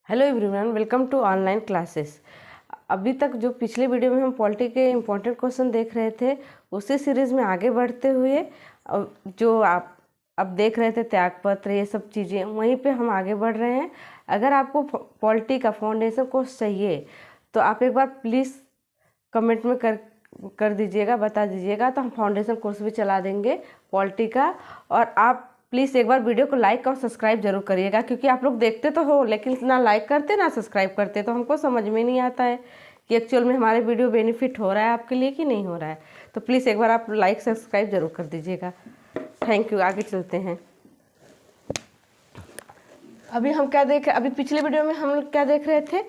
Hello everyone, welcome to online classes. अभी तक जो पिछले वीडियो में हम पॉलिटी के इम्पोर्टेंट क्वेश्चन देख रहे थे, उसी सीरीज़ में आगे बढ़ते हुए जो आप अब देख रहे थे त्यागपत्र, ये सब चीज़ें, वहीं पे हम आगे बढ़ रहे हैं। अगर आपको पॉलिटी का फाउंडेशन कोर्स चाहिए तो आप एक बार प्लीज़ कमेंट में कर दीजिएगा, बता दीजिएगा, तो हम फाउंडेशन कोर्स भी चला देंगे पॉलिटी का। और आप प्लीज़ एक बार वीडियो को लाइक और सब्सक्राइब जरूर करिएगा, क्योंकि आप लोग देखते तो हो लेकिन ना लाइक करते ना सब्सक्राइब करते, तो हमको समझ में नहीं आता है कि एक्चुअल में हमारे वीडियो बेनिफिट हो रहा है आपके लिए कि नहीं हो रहा है। तो प्लीज़ एक बार आप लाइक सब्सक्राइब जरूर कर दीजिएगा। Thank you. आगे चलते हैं। अभी पिछले वीडियो में हम लोग क्या देख रहे थे,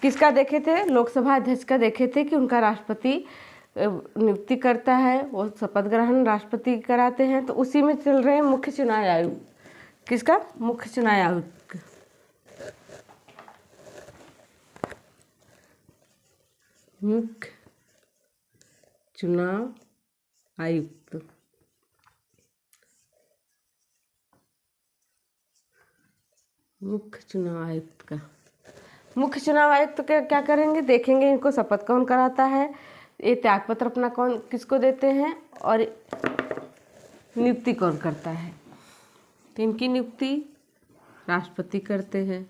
किसका देखे थे? लोकसभा अध्यक्ष का देखे थे कि उनका राष्ट्रपति नियुक्ति करता है, वो शपथ ग्रहण राष्ट्रपति कराते हैं। तो उसी में चल रहे हैं मुख्य चुनाव आयुक्त। किसका? मुख्य चुनाव आयुक्त। मुख्य चुनाव आयुक्त। मुख्य चुनाव आयुक्त का मुख्य चुनाव आयुक्त क्या करेंगे, देखेंगे इनको शपथ कौन कराता है, ये त्यागपत्र अपना कौन किसको देते हैं, और नियुक्ति कौन करता है। तो इनकी नियुक्ति राष्ट्रपति करते हैं।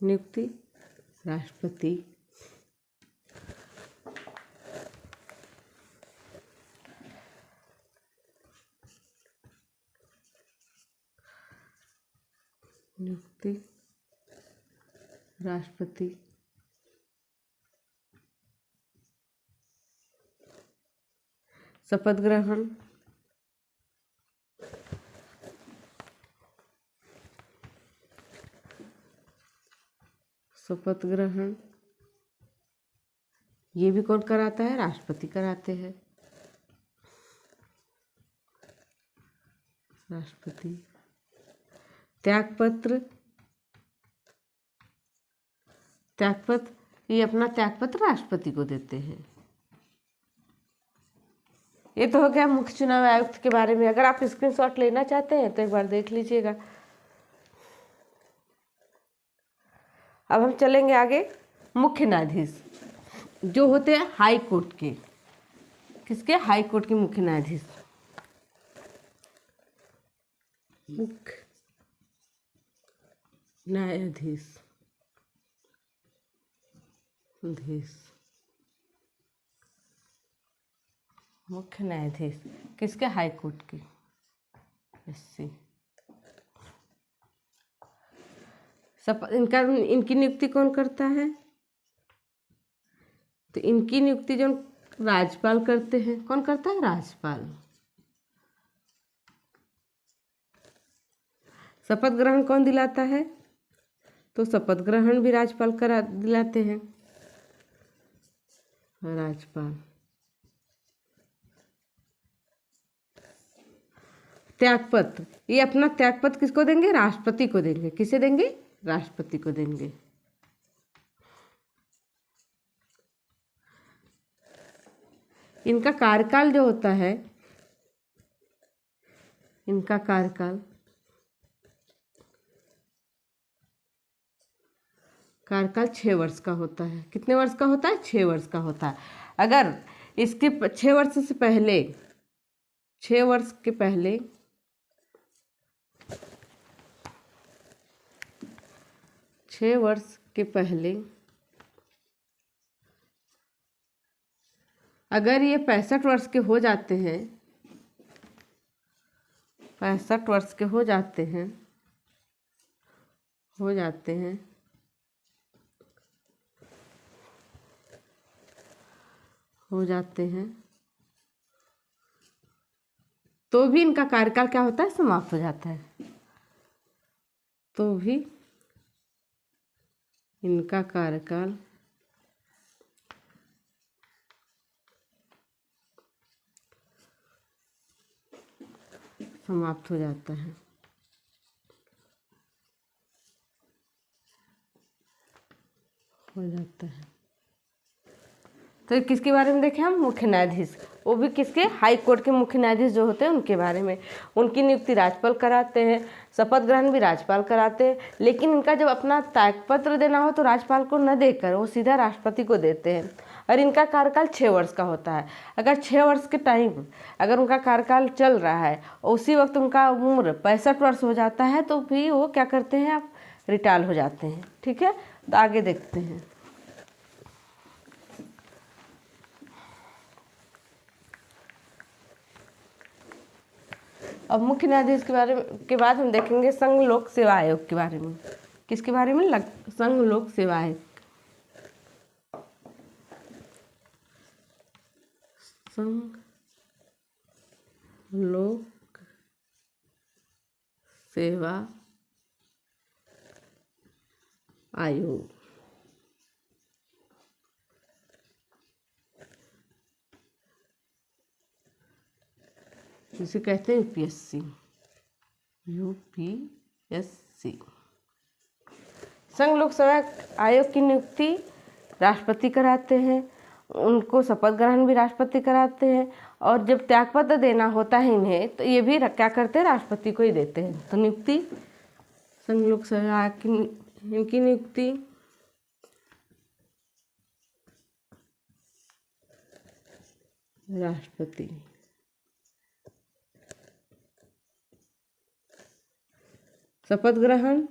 नियुक्ति राष्ट्रपति। नियुक्ति राष्ट्रपति। शपथ ग्रहण शपथ ग्रहण ये भी कौन कराता है? राष्ट्रपति कराते हैं। राष्ट्रपति। त्यागपत्र ये अपना त्यागपत्र राष्ट्रपति को देते हैं। ये तो हो गया मुख्य चुनाव आयुक्त के बारे में। अगर आप स्क्रीनशॉट लेना चाहते हैं तो एक बार देख लीजिएगा। अब हम चलेंगे आगे। मुख्य न्यायाधीश जो होते हैं हाई कोर्ट के। किसके? हाई कोर्ट के मुख्य न्यायाधीश। मुख्य न्यायाधीश मुख्य न्यायाधीश किसके? हाई कोर्ट के। इनकी नियुक्ति कौन करता है? तो इनकी नियुक्ति जो राज्यपाल करते हैं। कौन करता है? राज्यपाल। शपथ ग्रहण कौन दिलाता है? तो शपथ ग्रहण भी राज्यपाल करा दिलाते हैं। राज्यपाल। त्यागपत्र ये अपना त्यागपत्र किसको देंगे? राष्ट्रपति को देंगे। किसे देंगे? राष्ट्रपति को देंगे। इनका कार्यकाल जो होता है, इनका कार्यकाल 6 वर्ष का होता है। कितने वर्ष का होता है? 6 वर्ष का होता है। अगर इसके 6 वर्ष से पहले 6 वर्ष के पहले अगर ये 65 वर्ष के हो जाते हैं, 65 वर्ष के हो जाते हैं तो भी इनका कार्यकाल क्या होता है? समाप्त हो जाता है। तो भी इनका कार्यकाल समाप्त हो जाता है। तो किसके बारे में देखें हम? मुख्य न्यायाधीश, वो भी किसके? हाई कोर्ट के मुख्य न्यायाधीश जो होते हैं उनके बारे में। उनकी नियुक्ति राज्यपाल कराते हैं, शपथ ग्रहण भी राज्यपाल कराते हैं, लेकिन इनका जब अपना त्यागपत्र देना हो तो राज्यपाल को न देकर वो सीधा राष्ट्रपति को देते हैं। और इनका कार्यकाल 6 वर्ष का होता है। अगर 6 वर्ष के टाइम अगर उनका कार्यकाल चल रहा है और उसी वक्त उनका उम्र 65 वर्ष हो जाता है तो भी वो क्या करते हैं? आप रिटायर हो जाते हैं। ठीक है, तो आगे देखते हैं। अब मुख्य न्यायाधीश के बारे में के बाद हम देखेंगे संघ लोक सेवा आयोग के बारे में। किसके बारे में? संघ लोक सेवा आयोग। संघ लोक सेवा आयोग, जिसे कहते हैं यूपीएससी। संघ लोक सेवा आयोग की नियुक्ति राष्ट्रपति कराते हैं, उनको शपथ ग्रहण भी राष्ट्रपति कराते हैं, और जब त्यागपत्र देना होता है इन्हें तो ये भी क्या करते हैं? राष्ट्रपति को ही देते हैं। तो नियुक्ति संघ लोक सेवा आयोग की इनकी नियुक्ति राष्ट्रपति। शपथ ग्रहण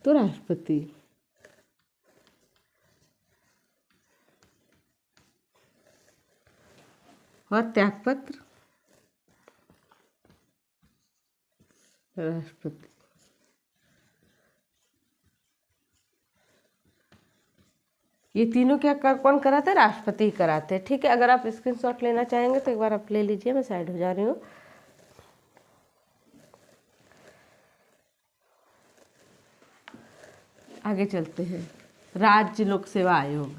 तो राष्ट्रपति। और त्यागपत्र राष्ट्रपति। ये तीनों क्या कौन कराते हैं? राष्ट्रपति ही कराते हैं। ठीक है, अगर आप स्क्रीनशॉट लेना चाहेंगे तो एक बार आप ले लीजिए, मैं साइड हो जा रही हूँ। आगे चलते हैं। राज्य लोक सेवा आयोग,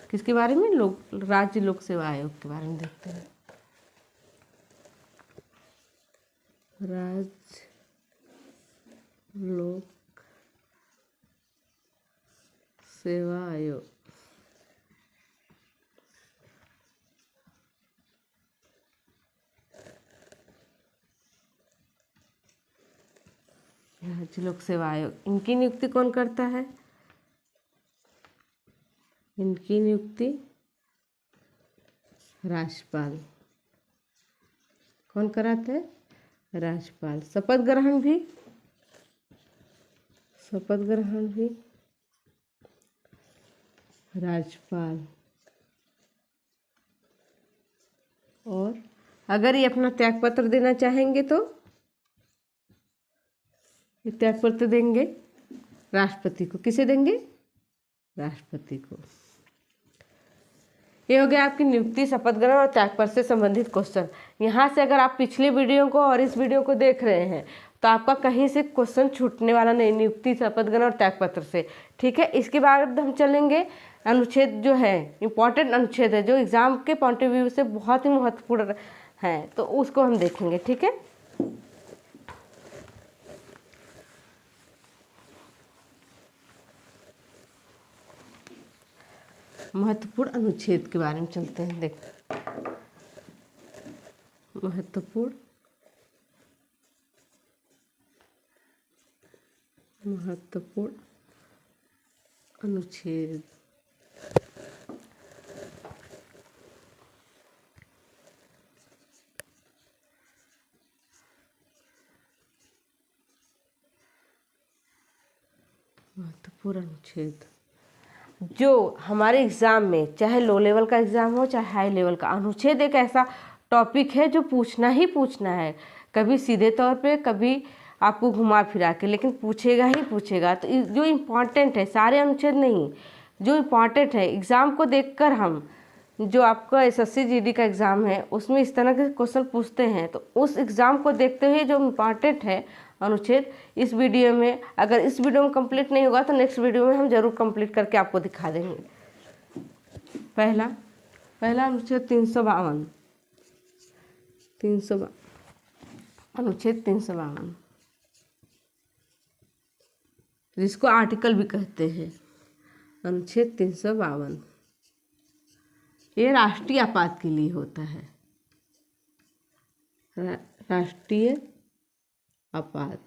किसके बारे में? राज्य लोक सेवा आयोग के बारे में देखते हैं। राज्य लोक सेवा आयोग। राज्य लोक सेवा आयोग, इनकी नियुक्ति कौन करता है? इनकी नियुक्ति राज्यपाल। कौन कराते हैं? राज्यपाल। शपथ ग्रहण भी राज्यपाल। और अगर ये अपना त्यागपत्र देना चाहेंगे तो ये त्यागपत्र देंगे राष्ट्रपति को। किसे देंगे? राष्ट्रपति को। ये हो गया आपकी नियुक्ति, शपथ ग्रहण और त्यागपत्र से संबंधित क्वेश्चन। यहाँ से अगर आप पिछले वीडियो को और इस वीडियो को देख रहे हैं तो आपका कहीं से क्वेश्चन छूटने वाला नहीं, नियुक्ति, शपथ ग्रहण और त्यागपत्र से। ठीक है, इसके बाद हम चलेंगे अनुच्छेद जो है, इम्पॉर्टेंट अनुच्छेद है जो एग्जाम के पॉइंट ऑफ व्यू से बहुत ही महत्वपूर्ण है, तो उसको हम देखेंगे। ठीक है, महत्वपूर्ण अनुच्छेद के बारे में चलते हैं। देख, महत्वपूर्ण अनुच्छेद। महत्वपूर्ण अनुच्छेद जो हमारे एग्ज़ाम में, चाहे लो लेवल का एग्ज़ाम हो चाहे हाई लेवल का, अनुच्छेद एक ऐसा टॉपिक है जो पूछना ही पूछना है, कभी सीधे तौर पे, कभी आपको घुमा फिरा के, लेकिन पूछेगा ही पूछेगा। तो जो इम्पॉर्टेंट है, सारे अनुच्छेद नहीं, जो इम्पॉर्टेंट है एग्ज़ाम को देखकर हम, जो आपका एसएससी जीडी का एग्ज़ाम है उसमें इस तरह के क्वेश्चन पूछते हैं, तो उस एग्ज़ाम को देखते हुए जो इम्पॉर्टेंट है अनुच्छेद, इस वीडियो में, अगर इस वीडियो में कंप्लीट नहीं होगा तो नेक्स्ट वीडियो में हम जरूर कंप्लीट करके आपको दिखा देंगे। पहला अनुच्छेद 352, अनुच्छेद 352 जिसको आर्टिकल भी कहते हैं। अनुच्छेद 352 ये राष्ट्रीय आपात के लिए होता है। राष्ट्रीय आपात।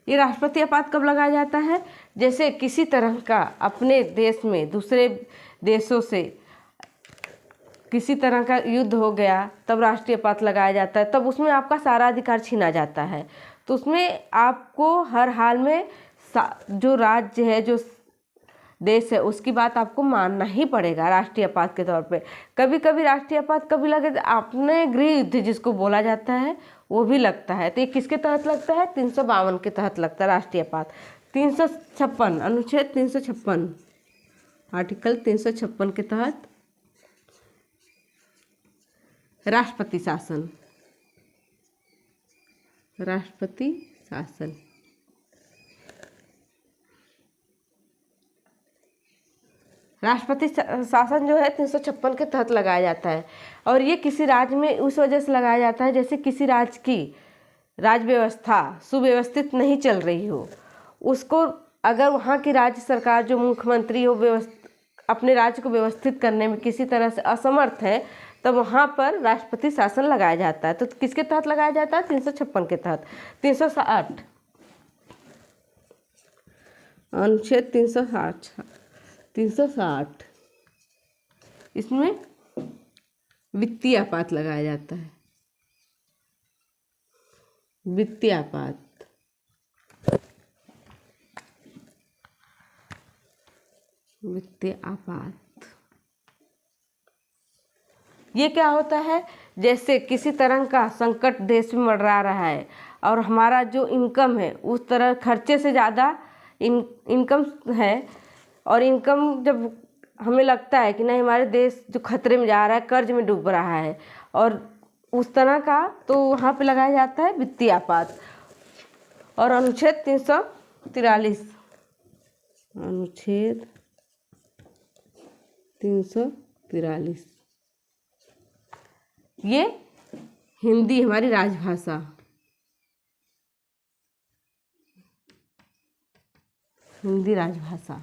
ये राष्ट्रपति आपात कब लगाया जाता है? जैसे किसी तरह का अपने देश में दूसरे देशों से किसी तरह का युद्ध हो गया, तब राष्ट्रीय आपात लगाया जाता है। तब उसमें आपका सारा अधिकार छीना जाता है, तो उसमें आपको हर हाल में जो राज्य है, जो देश है, उसकी बात आपको मानना ही पड़ेगा राष्ट्रीय आपात के तौर पे। कभी कभी राष्ट्रीय आपात कभी लगे, अपने गृह युद्ध जिसको बोला जाता है वो भी लगता है। तो ये किसके तहत लगता है? 352 के तहत लगता है राष्ट्रीय आपात। 356 अनुच्छेद 356 आर्टिकल 356 के तहत राष्ट्रपति शासन। राष्ट्रपति शासन राष्ट्रपति शासन जो है 356 के तहत लगाया जाता है। और ये किसी राज्य में उस वजह से लगाया जाता है, जैसे किसी राज्य की राज्य व्यवस्था सुव्यवस्थित नहीं चल रही हो, उसको अगर वहाँ की राज्य सरकार जो मुख्यमंत्री हो अपने राज्य को व्यवस्थित करने में किसी तरह से असमर्थ है, तब वहाँ पर राष्ट्रपति शासन लगाया जाता है। तो किसके तहत लगाया जाता है? 356 के तहत। 360 अनुच्छेद 360 इसमें वित्तीय आपात लगाया जाता है। वित्तीय आपात। वित्तीय आपात ये क्या होता है? जैसे किसी तरह का संकट देश में मंडरा रहा है और हमारा जो इनकम है उस तरह खर्चे से ज़्यादा इनकम है, और इनकम जब हमें लगता है कि नहीं हमारे देश जो खतरे में जा रहा है, कर्ज में डूब रहा है, और उस तरह का, तो वहाँ पे लगाया जाता है वित्तीय आपात। और अनुच्छेद 343 अनुच्छेद 343 ये हिंदी हमारी राजभाषा। हिंदी राजभाषा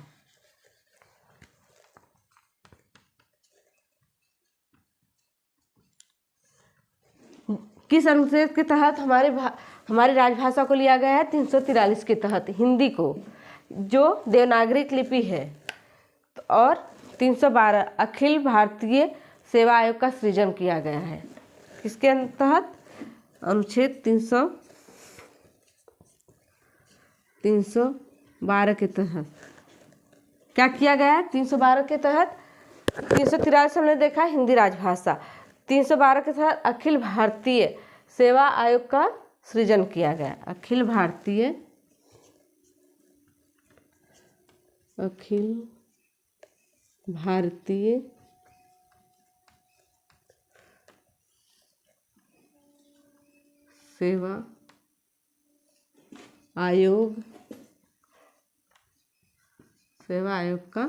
किस अनुच्छेद के तहत हमारी राजभाषा को लिया गया है? 343 के तहत हिंदी को, जो देवनागरी लिपि है। और 312 अखिल भारतीय सेवा आयोग का सृजन किया गया है। किसके तहत? अनुच्छेद 312 के तहत क्या किया गया है? 312 के तहत 343 हमने देखा हिंदी राजभाषा, 312 के तहत अखिल भारतीय सेवा आयोग का सृजन किया गया। अखिल भारतीय सेवा आयोग का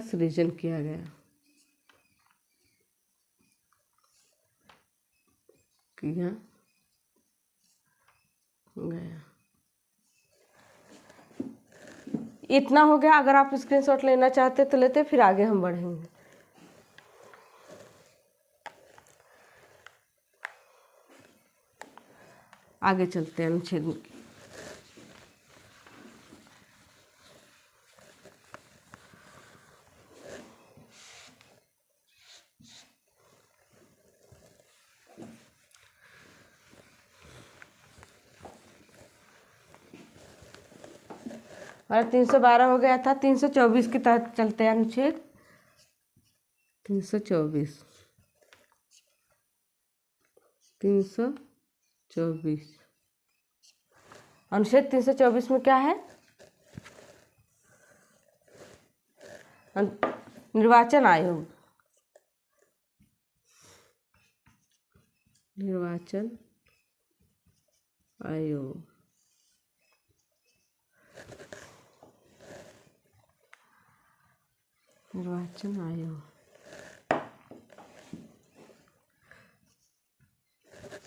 सृजन किया गया। इतना हो गया। अगर आप स्क्रीनशॉट लेना चाहते तो लेते, फिर आगे हम बढ़ेंगे। आगे चलते हैं अनुच्छेद की। और 312 हो गया था, 324 के तहत चलते हैं अनुच्छेद 324 अनुच्छेद 324 में क्या है? निर्वाचन आयोग। निर्वाचन आयोग निर्वाचन आयोग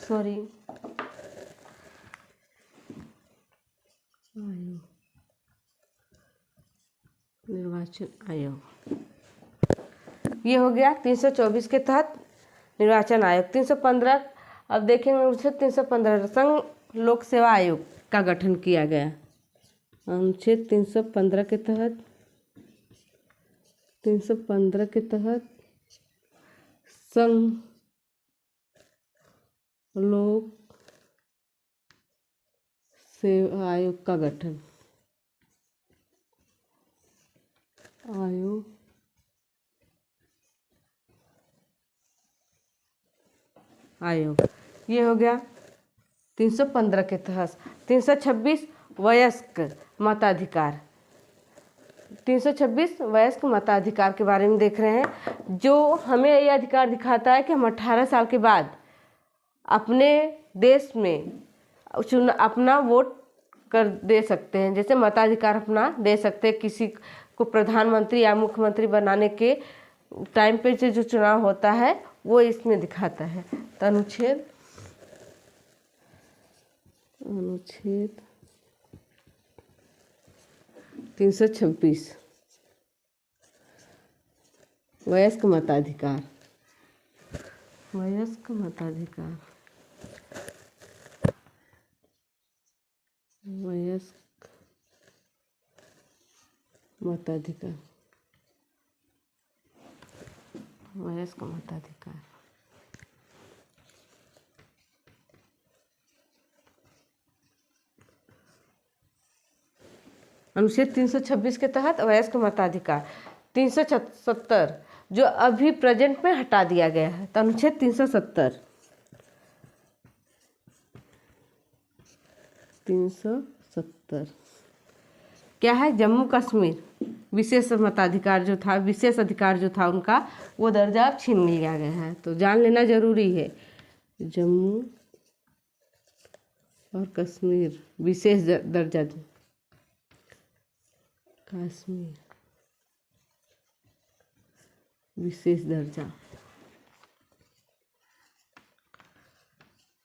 सॉरी आयोग, निर्वाचन आयोग। ये हो गया 324 के तहत निर्वाचन आयोग। 315 अब देखेंगे अनुच्छेद 315 संघ लोक सेवा आयोग का गठन किया गया। अनुच्छेद 315 के तहत 315 के तहत संघ लोक सेवा आयोग का गठन। आयोग ये हो गया 315 के तहत। 326 वयस्क मताधिकार। 326 वयस्क मताधिकार के बारे में देख रहे हैं, जो हमें ये अधिकार दिखाता है कि हम 18 साल के बाद अपने देश में अपना वोट कर दे सकते हैं। जैसे मताधिकार अपना दे सकते हैं, किसी को प्रधानमंत्री या मुख्यमंत्री बनाने के टाइम पे जो चुनाव होता है वो इसमें दिखाता है। तो अनुच्छेद 326 वयस्क मताधिकार। वयस्क मताधिकार, वयस्क मताधिकार, वयस्क मताधिकार। अनुच्छेद 326 के तहत वयस्क मताधिकार। 370 जो अभी प्रेजेंट में हटा दिया गया है। तो अनुच्छेद 370 क्या है? जम्मू कश्मीर विशेष मताधिकार जो था, विशेष अधिकार जो था उनका, वो दर्जा अब छीन लिया गया है। तो जान लेना जरूरी है। जम्मू और कश्मीर विशेष दर्जा, कश्मीर विशेष दर्जा,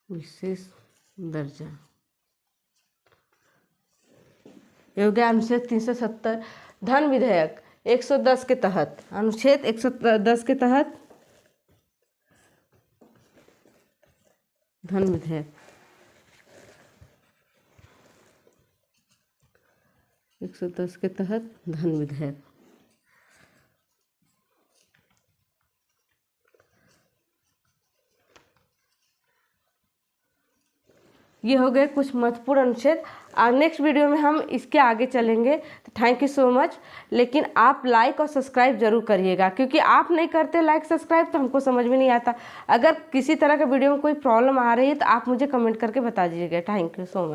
विशेष दर्जा। ये हो गया अनुच्छेद 370। धन विधेयक 110 के तहत, अनुच्छेद 110 के तहत धन विधेयक 110 के तहत धन विधेयक। ये हो गए कुछ महत्वपूर्ण अनुच्छेद। नेक्स्ट वीडियो में हम इसके आगे चलेंगे। तो थैंक यू सो मच। लेकिन आप लाइक और सब्सक्राइब जरूर करिएगा, क्योंकि आप नहीं करते लाइक सब्सक्राइब तो हमको समझ में नहीं आता। अगर किसी तरह का वीडियो में कोई प्रॉब्लम आ रही है तो आप मुझे कमेंट करके बता दीजिएगा। Thank you so much.